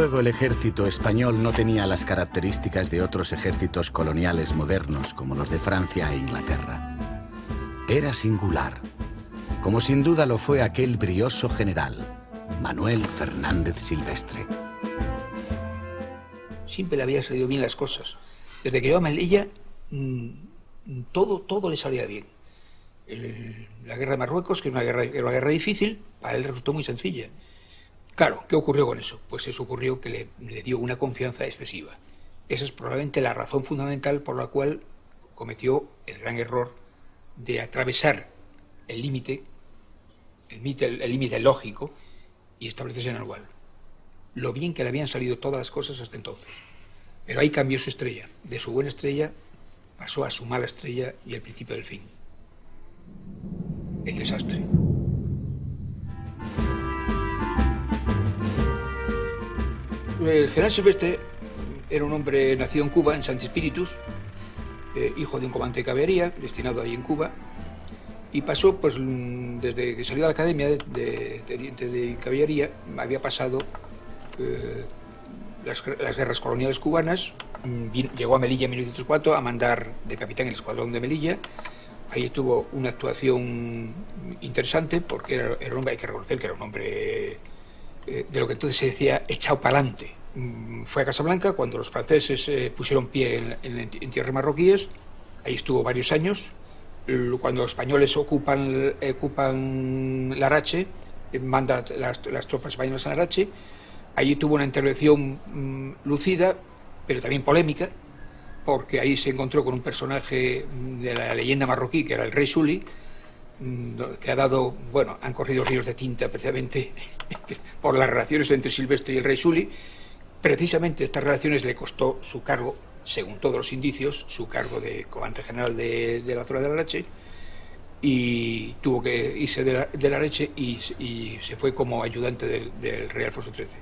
luego el ejército español no tenía las características de otros ejércitos coloniales modernos como los de Francia e Inglaterra. Era singular, como sin duda lo fue aquel brioso general, Manuel Fernández Silvestre. Siempre le había salido bien las cosas. Desde que llegó a Melilla, todo le salía bien. La guerra de Marruecos, que era una guerra difícil, para él resultó muy sencilla. Claro, ¿qué ocurrió con eso? Pues eso ocurrió que le dio una confianza excesiva. Esa es probablemente la razón fundamental por la cual cometió el gran error de atravesar el límite lógico y establecerse en el lugar. Lo bien que le habían salido todas las cosas hasta entonces. Pero ahí cambió su estrella. De su buena estrella pasó a su mala estrella y el principio del fin. El desastre. El general Silvestre era un hombre nacido en Cuba, en Santi Spíritus, hijo de un comandante de caballería, destinado ahí en Cuba, y pasó, pues, desde que salió de la academia de teniente de caballería, había pasado las guerras coloniales cubanas, llegó a Melilla en 1904 a mandar de capitán el escuadrón de Melilla. Ahí tuvo una actuación interesante porque era un hombre, hay que reconocer que era un hombre de lo que entonces se decía echado para adelante. Fue a Casablanca cuando los franceses pusieron pie en tierras marroquíes. Ahí estuvo varios años. Cuando los españoles ocupan Larache, manda las tropas españolas a Larache. Allí tuvo una intervención lucida, pero también polémica, porque ahí se encontró con un personaje de la leyenda marroquí, que era el rey Sully, que ha dado, bueno, han corrido ríos de tinta precisamente por las relaciones entre Silvestre y el rey Sully. Precisamente estas relaciones le costó su cargo, según todos los indicios, su cargo de comandante general de la zona de Larache, y tuvo que irse de Larache y se fue como ayudante del rey Alfonso XIII.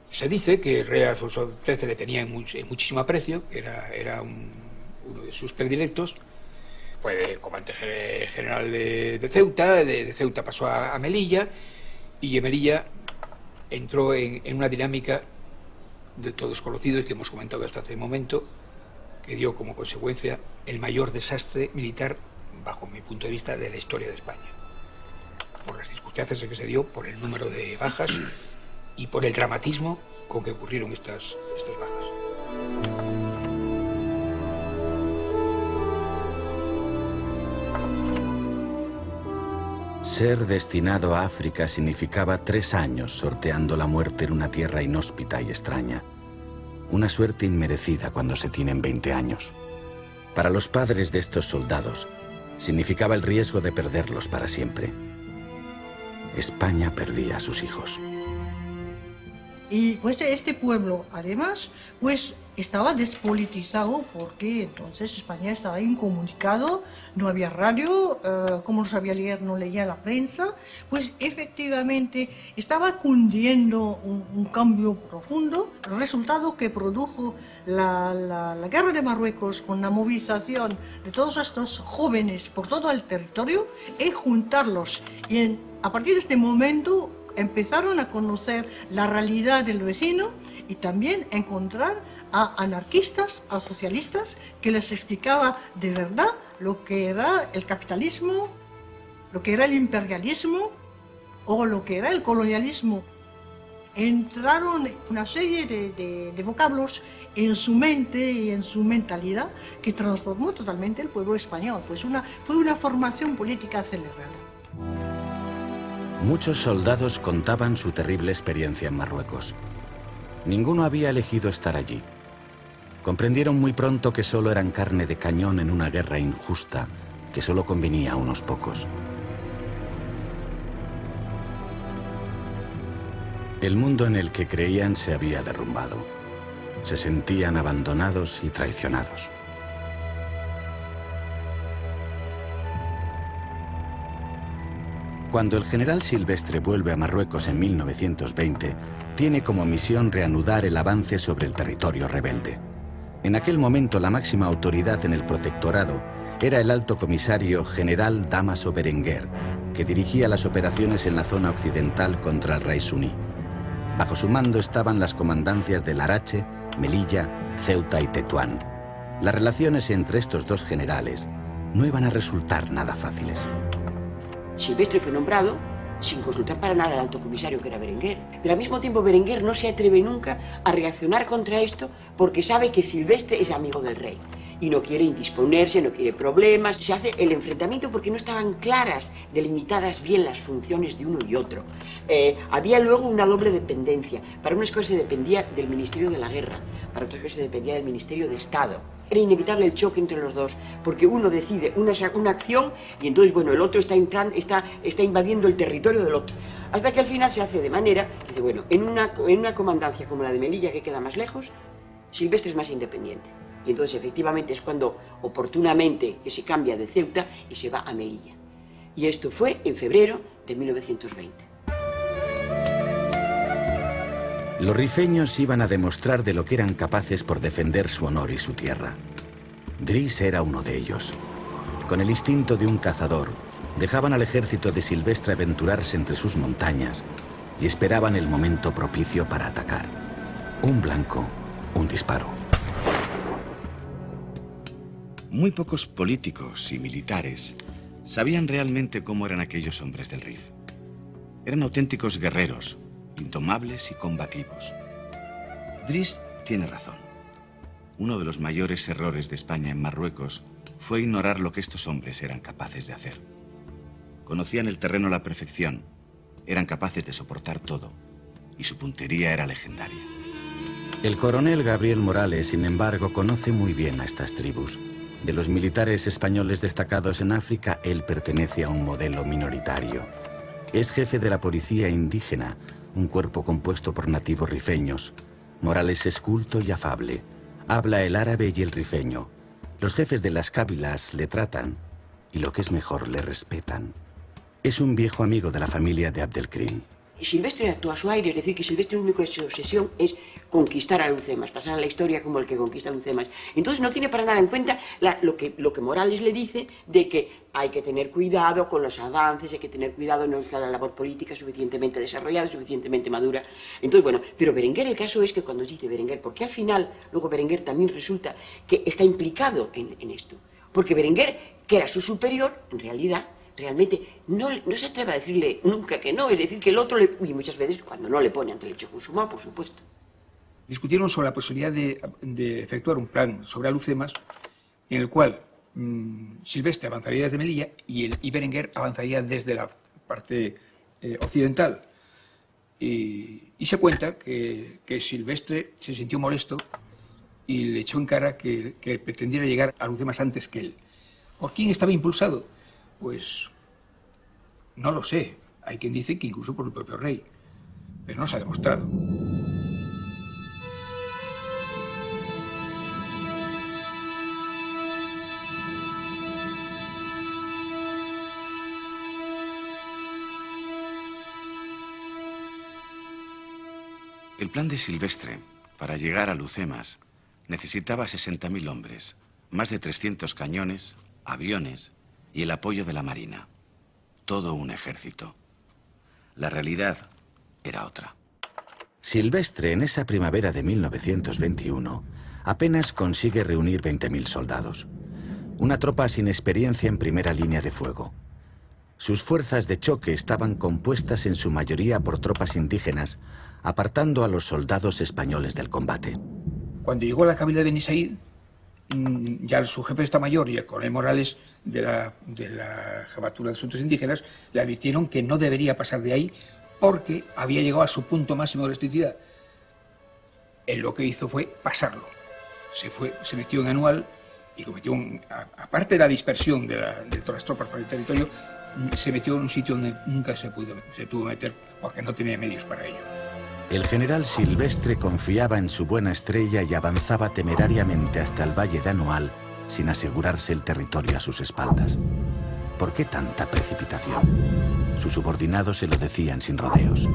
Se dice que el rey Alfonso XIII le tenía en muchísimo aprecio, era uno de sus predilectos. Fue comandante general de Ceuta, de Ceuta pasó a Melilla, y en Melilla entró en una dinámica de todos conocidos que hemos comentado hasta hace un momento, que dio como consecuencia el mayor desastre militar, bajo mi punto de vista, de la historia de España. Por las circunstancias en que se dio, por el número de bajas y por el dramatismo con que ocurrieron estas bajas. Ser destinado a África significaba 3 años sorteando la muerte en una tierra inhóspita y extraña. Una suerte inmerecida cuando se tienen 20 años. Para los padres de estos soldados, significaba el riesgo de perderlos para siempre. España perdía a sus hijos. Y pues este pueblo, además, pues estaba despolitizado porque entonces España estaba incomunicado, no había radio, como no sabía leer, no leía la prensa, pues efectivamente estaba cundiendo un cambio profundo, el resultado que produjo la guerra de Marruecos con la movilización de todos estos jóvenes por todo el territorio y juntarlos. Y a partir de este momento empezaron a conocer la realidad del vecino y también encontrar a anarquistas, a socialistas, que les explicaba de verdad lo que era el capitalismo, lo que era el imperialismo o lo que era el colonialismo. Entraron una serie de vocablos en su mente y en su mentalidad que transformó totalmente el pueblo español. Pues fue una formación política acelerada. Muchos soldados contaban su terrible experiencia en Marruecos. Ninguno había elegido estar allí. Comprendieron muy pronto que solo eran carne de cañón en una guerra injusta que solo convenía a unos pocos. El mundo en el que creían se había derrumbado. Se sentían abandonados y traicionados. Cuando el general Silvestre vuelve a Marruecos en 1920, tiene como misión reanudar el avance sobre el territorio rebelde. En aquel momento la máxima autoridad en el protectorado era el alto comisario general Damaso Berenguer, que dirigía las operaciones en la zona occidental contra el rey suní. Bajo su mando estaban las comandancias de Larache, Melilla, Ceuta y Tetuán. Las relaciones entre estos dos generales no iban a resultar nada fáciles. Silvestre fue nombrado sin consultar para nada al alto comisario, que era Berenguer. Pero al mismo tiempo Berenguer no se atreve nunca a reaccionar contra esto porque sabe que Silvestre es amigo del rey y no quiere indisponerse, no quiere problemas. Se hace el enfrentamiento porque no estaban claras, delimitadas bien las funciones de uno y otro. Había luego una doble dependencia. Para unas cosas se dependía del Ministerio de la Guerra, para otras cosas se dependía del Ministerio de Estado. Era inevitable el choque entre los dos, porque uno decide una acción y entonces, bueno, el otro está invadiendo el territorio del otro. Hasta que al final se hace de manera que dice, bueno, en una comandancia como la de Melilla, que queda más lejos, Silvestre es más independiente. Y entonces efectivamente es cuando oportunamente que se cambia de Ceuta y se va a Melilla. Y esto fue en febrero de 1920. Los rifeños iban a demostrar de lo que eran capaces por defender su honor y su tierra. Dries era uno de ellos. Con el instinto de un cazador, dejaban al ejército de Silvestre aventurarse entre sus montañas y esperaban el momento propicio para atacar. Un blanco, un disparo. Muy pocos políticos y militares sabían realmente cómo eran aquellos hombres del Rif. Eran auténticos guerreros, indomables y combativos. Dries tiene razón. Uno de los mayores errores de España en Marruecos fue ignorar lo que estos hombres eran capaces de hacer. Conocían el terreno a la perfección, eran capaces de soportar todo, y su puntería era legendaria. El coronel Gabriel Morales, sin embargo, conoce muy bien a estas tribus. De los militares españoles destacados en África, él pertenece a un modelo minoritario. Es jefe de la policía indígena, un cuerpo compuesto por nativos rifeños. Morales es culto y afable. Habla el árabe y el rifeño. Los jefes de las cábilas le tratan y, lo que es mejor, le respetan. Es un viejo amigo de la familia de Abdelkrim. Silvestre actúa a su aire, es decir, que Silvestre lo único de su obsesión es conquistar a Alhucemas, pasar a la historia como el que conquista a Alhucemas. Entonces no tiene para nada en cuenta lo que Morales le dice de que hay que tener cuidado con los avances, hay que tener cuidado, no está la labor política suficientemente desarrollada, suficientemente madura. Entonces, bueno, pero Berenguer, el caso es que cuando dice Berenguer, porque al final, luego Berenguer también resulta que está implicado en esto. Porque Berenguer, que era su superior, en realidad, realmente no se atreve a decirle nunca que no, es decir, que el otro, y muchas veces cuando no le pone ante el hecho consumado, por supuesto. Discutieron sobre la posibilidad de efectuar un plan sobre Alhucemas en el cual Silvestre avanzaría desde Melilla y Berenguer avanzaría desde la parte occidental. Y se cuenta que Silvestre se sintió molesto y le echó en cara que pretendiera llegar a Alhucemas antes que él. ¿Por quién estaba impulsado? Pues no lo sé. Hay quien dice que incluso por el propio rey, pero no se ha demostrado. El plan de Silvestre para llegar a Alhucemas necesitaba 60.000 hombres, más de 300 cañones, aviones y el apoyo de la Marina. Todo un ejército. La realidad era otra. Silvestre, en esa primavera de 1921, apenas consigue reunir 20.000 soldados. Una tropa sin experiencia en primera línea de fuego. Sus fuerzas de choque estaban compuestas en su mayoría por tropas indígenas, apartando a los soldados españoles del combate. Cuando llegó a la cabilda de Benisaid, ya su jefe de Estado Mayor y el coronel Morales de la Jefatura de Asuntos Indígenas le advirtieron que no debería pasar de ahí porque había llegado a su punto máximo de electricidad. Él lo que hizo fue pasarlo. Se metió en Anual y cometió, aparte de la dispersión de todas las tropas por el territorio, se metió en un sitio donde nunca se tuvo que meter porque no tenía medios para ello. El general Silvestre confiaba en su buena estrella y avanzaba temerariamente hasta el valle de Anual sin asegurarse el territorio a sus espaldas. ¿Por qué tanta precipitación? Sus subordinados se lo decían sin rodeos.